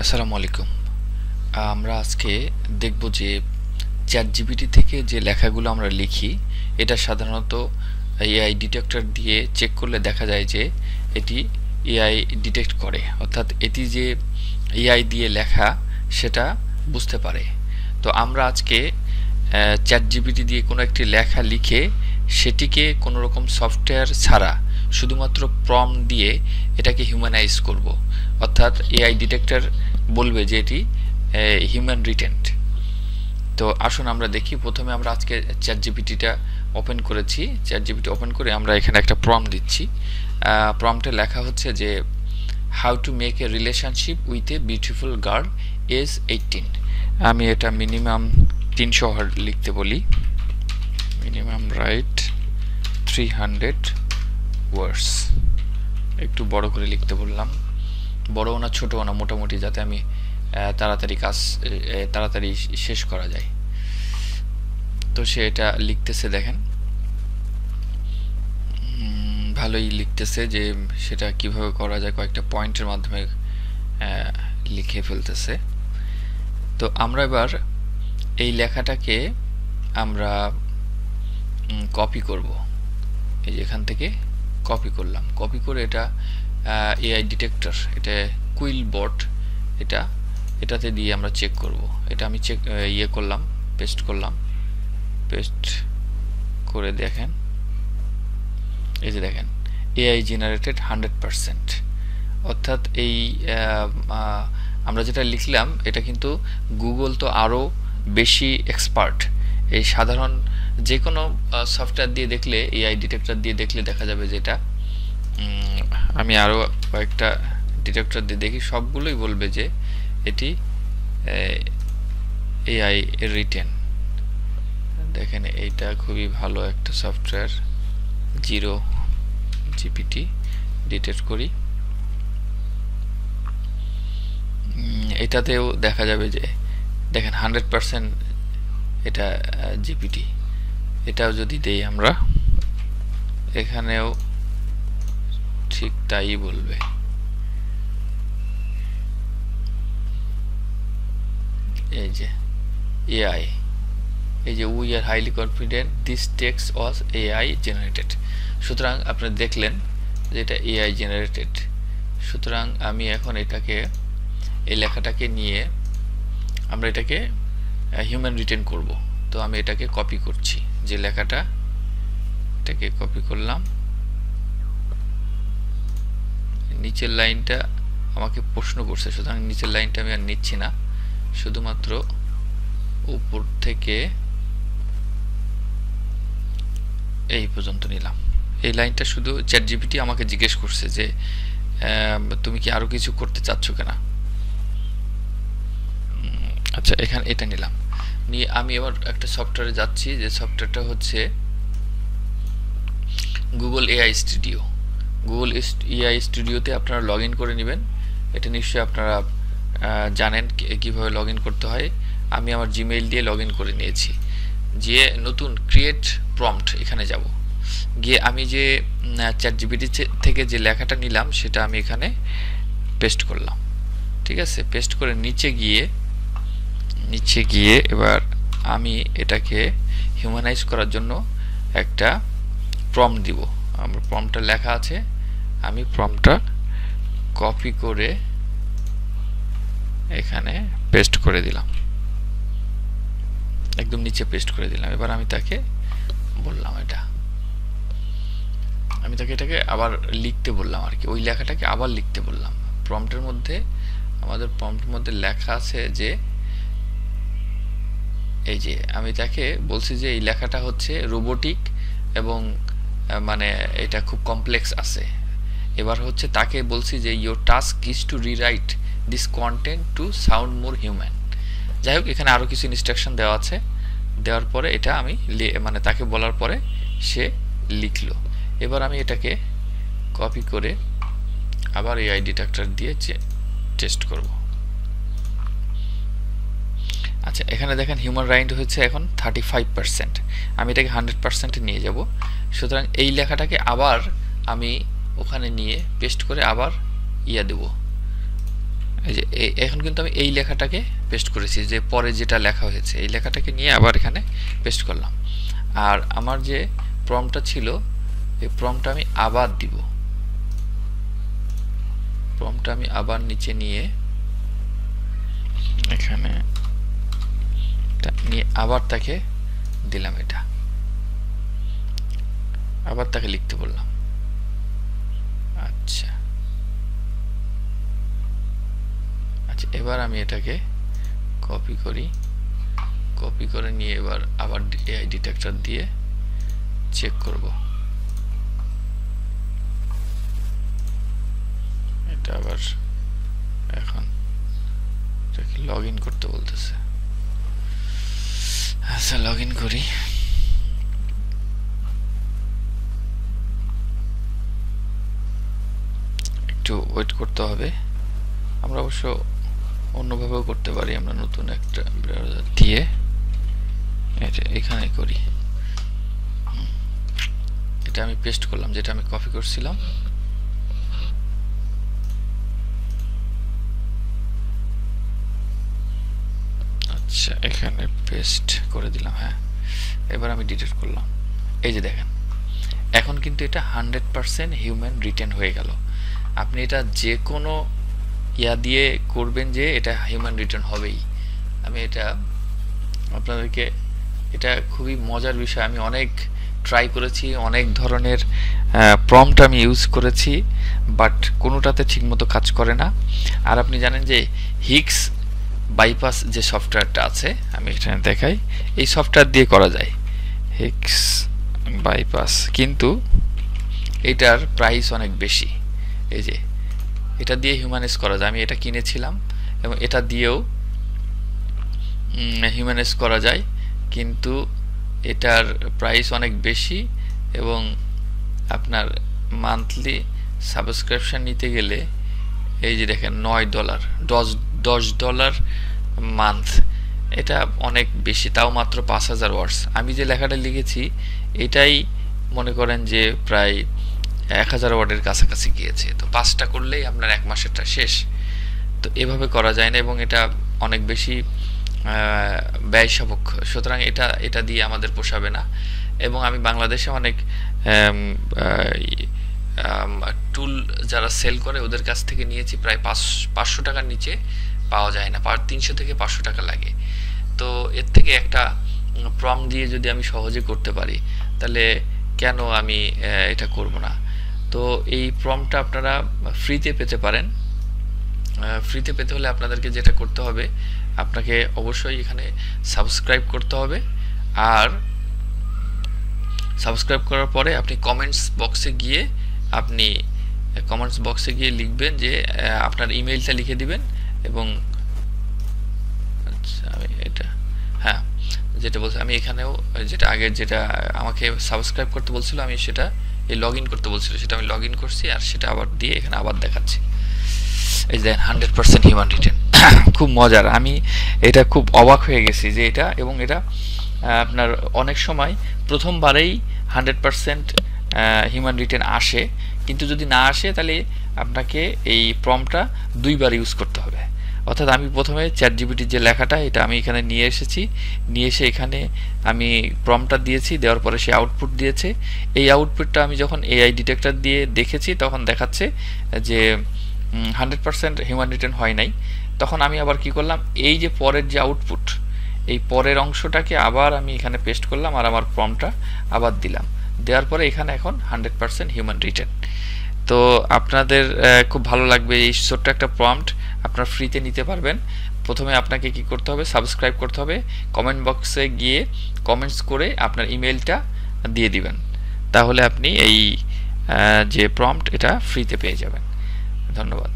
আসসালামু আলাইকুম। আমরা আজকে দেখব যে চ্যাট জিপিটি থেকে যে লেখাগুলো আমরা লিখি এটা সাধারণত এআই ডিটেক্টর দিয়ে চেক করলে দেখা যায় যে এটি এআই ডিটেক্ট করে, অর্থাৎ এটি যে এআই দিয়ে লেখা সেটা বুঝতে পারে। তো আমরা আজকে চ্যাট জিপিটি দিয়ে কোনো একটি লেখা লিখে সেটিকে কোনো রকম সফটওয়্যার ছাড়া শুধুমাত্র প্রম্পট দিয়ে এটাকে হিউম্যানাইজ করব, অর্থাৎ এআই ডিটেক্টর বলবে যে এটি হিউম্যান রিটেন্ট। তো আসুন আমরা দেখি। প্রথমে আমরা আজকে চ্যাট জিপিটিটা ওপেন করেছি। চ্যাট জিপিটি ওপেন করে আমরা এখানে একটা প্রম্পট দিচ্ছি। প্রম্পটে লেখা হচ্ছে যে how to make a relationship with a beautiful girl age 18। আমি এটা মিনিমাম 300 লিখতে বলি। Minimum write 300 words. একটু বড় করে লিখতে বললাম, বড়ও না ছোটও না, মোটামুটি, যাতে আমি তাড়াতাড়ি শেষ করা যায়। তো সে এটা লিখতেছে, দেখেন ভালোই লিখতেছে যে সেটা কিভাবে করা যায়, কয়েকটা পয়েন্টের মাধ্যমে লিখে ফেলতেছে। তো আমরা এবার এই লেখাটাকে আমরা কপি করব। এই যে এখান থেকে কপি করলাম, কপি করে এটা এআই ডিটেক্টর, এটা কুইল বট, এটাতে দিয়ে আমরা চেক করব। এটা আমি করলাম, পেস্ট করলাম। পেস্ট করে দেখেন, এই যে দেখেন এআই জেনারেটেড 100%। অর্থাৎ এই আমরা যেটা লিখলাম এটা কিন্তু গুগল তো আরও বেশি এক্সপার্ট। এই সাধারণ যে কোনো সফটওয়্যার দিয়ে দেখলে, এআই ডিটেক্টর দিয়ে দেখলে দেখা যাবে যে এটা, আমি আরও কয়েকটা ডিটেক্টর দিয়ে দেখি, সবগুলোই বলবে যে এটি এআই রিটেন। দেখেন এইটা খুবই ভালো একটা সফটওয়্যার, জিরো জিপিটি। ডিটেক্ট করি, এটাতেও দেখা যাবে যে দেখেন 100% এটা জিপিটি। এটাও যদি দেই আমরা, এখানেও ঠিক তাই বলবে। এই যে এআই, এই যে we are highly confident this text was AI generated. সুতরাং আপনি দেখলেন যে এটা এআই জেনারেটেড। সুতরাং আমি এখন এটাকে, এই লেখাটাকে নিয়ে আমরা এটাকে হিউম্যান রিটেন করব। তো আমি এটাকে কপি করছি, যে লেখাটা, এটাকে কপি করলাম। নিচের লাইনটা আমাকে প্রশ্ন করছে, সুতরাং নিচের লাইনটা আমি আর নিচ্ছি না, শুধুমাত্র উপর থেকে এই পর্যন্ত নিলাম। এই লাইনটা শুধু চ্যাট জিপিটি আমাকে জিজ্ঞেস করছে যে তুমি কি আরো কিছু করতে চাচ্ছ কিনা। আচ্ছা, এখানে এটা নিলাম, নিয়ে আমি এবার একটা সফটওয়্যারে যাচ্ছি, যে সফটওয়্যারটা হচ্ছে Google AI studio. Google AI স্টুডিওতে আপনারা লগ ইন করে নেবেন। এটা নিশ্চয়ই আপনারা জানেন কিভাবে লগ ইন করতে হয়। আমি আমার জিমেইল দিয়ে লগ ইন করে নিয়েছি। যে নতুন ক্রিয়েট প্রম্পট, এখানে যাব, গিয়ে আমি যে চ্যাট জিপিটি থেকে যে লেখাটা নিলাম সেটা আমি এখানে পেস্ট করলাম। ঠিক আছে, পেস্ট করে নিচে গিয়ে এবার আমি এটাকে হিউম্যানাইজ করার জন্য একটা প্রম্পট দিব। আমার প্রম্পটটা লেখা আছে, আমি প্রম্পটটা কপি করে এখানে পেস্ট করে দিলাম, একদম নিচে পেস্ট করে দিলাম। এবার আমি তাকে বললাম, আমি তাকে এটাকে আবার লিখতে বললাম আর কি, ওই লেখাটাকে আবার লিখতে বললাম। প্রম্পটের মধ্যে, আমাদের প্রম্পটের মধ্যে লেখা আছে যে, এই যে আমি তাকে বলছি যে এই লেখাটা হচ্ছে রোবোটিক এবং মানে এটা খুব কমপ্লেক্স আছে। এবার হচ্ছে তাকে বলছি যে your task is to rewrite this content to sound more human. যাই হোক, এখানে আরও কিছু ইনস্ট্রাকশন দেওয়া আছে। দেওয়ার পরে এটা আমি মানে তাকে বলার পরে সে লিখলো। এবার আমি এটাকে কপি করে আবার এআই ডিটেক্টর দিয়ে টেস্ট করব। আচ্ছা, এখানে দেখেন হিউম্যান রাইট হয়েছে এখন 35%। আমি এটাকে 100% নিয়ে যাব। সুতরাং এই লেখাটাকে আবার আমি ওখানে নিয়ে পেস্ট করে আবার দেব, এই যে এখন কিন্তু আমি এই লেখাটাকে পেস্ট করেছি, যে পরে যেটা লেখা হয়েছে এই লেখাটাকে নিয়ে আবার এখানে পেস্ট করলাম। আর আমার যে প্রম্পটটা ছিল এই প্রম্পটটা আমি আবার দিব, প্রম্পটটা আমি আবার নিচে নিয়ে এখানে নিয়ে আবার তাকে দিলাম, এটা আবার তাকে লিখতে বললাম। আচ্ছা আচ্ছা, এবার আমি এটাকে কপি করি, কপি করে নিয়ে এবার আবার এআই ডিটেক্টর দিয়ে চেক করব। এটা আবার এখন এটাকে লগ ইন করতে বলতেছে। আচ্ছা লগ ইন করি। একটু ওয়েট করতে হবে, আমরা অবশ্য অন্যভাবেও করতে পারি, আমরা নতুন একটা ব্রাউজার দিয়ে এটা এখানে করি। এটা আমি পেস্ট করলাম যেটা আমি কপি করছিলাম। আচ্ছা এখানে পেস্ট করে দিলাম, হ্যাঁ এবার আমি ডিলিট করলাম। এই যে দেখেন এখন কিন্তু এটা 100% হিউম্যান রিটেন হয়ে গেল। আপনি এটা যে কোনো ইয়া দিয়ে করবেন যে এটা হিউম্যান রিটেন হবেই। আমি এটা আপনাদেরকে, এটা খুবই মজার বিষয়, আমি অনেক ট্রাই করেছি, অনেক ধরনের প্রম্পট আমি ইউজ করেছি, বাট কোনোটাতে ঠিকমতো কাজ করে না। আর আপনি জানেন যে হিক্স বাইপাস যে সফটওয়্যারটা আছে, আমি এখানে দেখাই, এই সফটওয়্যার দিয়ে করা যায় হিক্স বাইপাস, কিন্তু এটার প্রাইস অনেক বেশি। এই যে এটা দিয়ে হিউম্যানাইজ করা যায়, আমি এটা কিনেছিলাম এবং এটা দিয়েও হিউম্যানাইজ করা যায়, কিন্তু এটার প্রাইস অনেক বেশি এবং আপনার মান্থলি সাবস্ক্রিপশন নিতে গেলে এই যে দেখেন $9, $10 মান্থ, এটা অনেক বেশি, তাও মাত্র 5000 ওয়ার্ডস। আমি যে লেখাটা লিখেছি এটাই মনে করেন যে প্রায় 1000 ওয়ার্ডের কাছাকাছি গিয়েছে। তো 5টা করলেই আপনার 1 মাসেরটা শেষ। তো এভাবে করা যায় না এবং এটা অনেক বেশি ব্যয়সাপেক্ষ, সুতরাং এটা দিয়ে আমাদের পোষাবে না। এবং আমি বাংলাদেশে অনেক টুল যারা সেল করে ওদের কাছ থেকে নিয়েছি, প্রায় 500 টাকার নিচে পাওয়া যায় না, 300 থেকে 500 টাকা লাগে। তো এর থেকে একটা প্রম্পট দিয়ে যদি আমি সহজে করতে পারি তাহলে কেন আমি এটা করব না। তো এই প্রম্পটটা আপনারা ফ্রিতে পেতে পারেন। ফ্রিতে পেতে হলে আপনাদেরকে যেটা করতে হবে, আপনাকে অবশ্যই এখানে সাবস্ক্রাইব করতে হবে। আর সাবস্ক্রাইব করার পরে আপনি কমেন্টস বক্সে গিয়ে লিখবেন যে আপনার ইমেইলটা লিখে দিবেন এবং আচ্ছা আমি এটা, হ্যাঁ যেটা বলছি আমি এখানেও যেটা আগে যেটা আমাকে সাবস্ক্রাইব করতে বলছিল, আমি সেটা এই লগ ইন করতে বলছিল সেটা আমি লগ ইন করছি, আর সেটা আবার দিয়ে এখানে আবার দেখাচ্ছি। এই যে 100% হিউম্যান রিটেন, খুব মজার। আমি এটা খুব অবাক হয়ে গেছি যে এটা, এবং এটা আপনার অনেক সময় প্রথমবারেই 100% হিউম্যান রিটেন আসে, কিন্তু যদি না আসে তাহলে আপনাকে এই প্রম্পটটা 2বার ইউজ করতে হবে। অর্থাৎ আমি প্রথমে চ্যাটজিপিটির যে লেখাটা এটা আমি এখানে নিয়ে এসেছি, নিয়ে এসে এখানে আমি প্রম্পটটা দিয়েছি, দেওয়ার পরে সে আউটপুট দিয়েছে। এই আউটপুটটা আমি যখন এআই ডিটেক্টর দিয়ে দেখেছি তখন দেখাচ্ছে যে 100% হিউম্যান রিটেন হয় নাই। তখন আমি আবার কি করলাম, এই যে পরের যে আউটপুট, এই পরের অংশটাকে আবার আমি এখানে পেস্ট করলাম আর আমার প্রম্পটটা আবার দিলাম, দেওয়ার পরে এখানে এখন 100% হিউম্যান রিটেন। তো আপনাদের খুব ভালো লাগবে, এই ছোট্ট একটা প্রম্পট আপনারা ফ্রিতে নিতে পারবেন। প্রথমে আপনাকে কি করতে হবে, সাবস্ক্রাইব করতে হবে, কমেন্ট বক্সে গিয়ে কমেন্টস করে আপনার ইমেলটা দিয়ে দিবেন, তাহলে আপনি এই যে প্রম্পট এটা ফ্রিতে পেয়ে যাবেন। ধন্যবাদ।